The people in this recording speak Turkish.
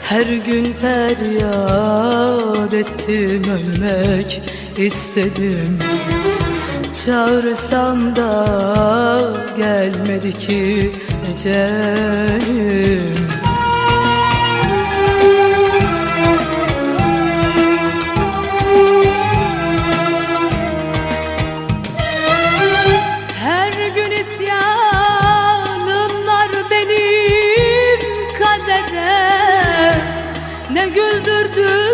Her gün feryat ettim, ölmek istedim. Çağırsam da gelmedi ki ecelim. Her gün isyanım var benim kadere. Ne güldürdü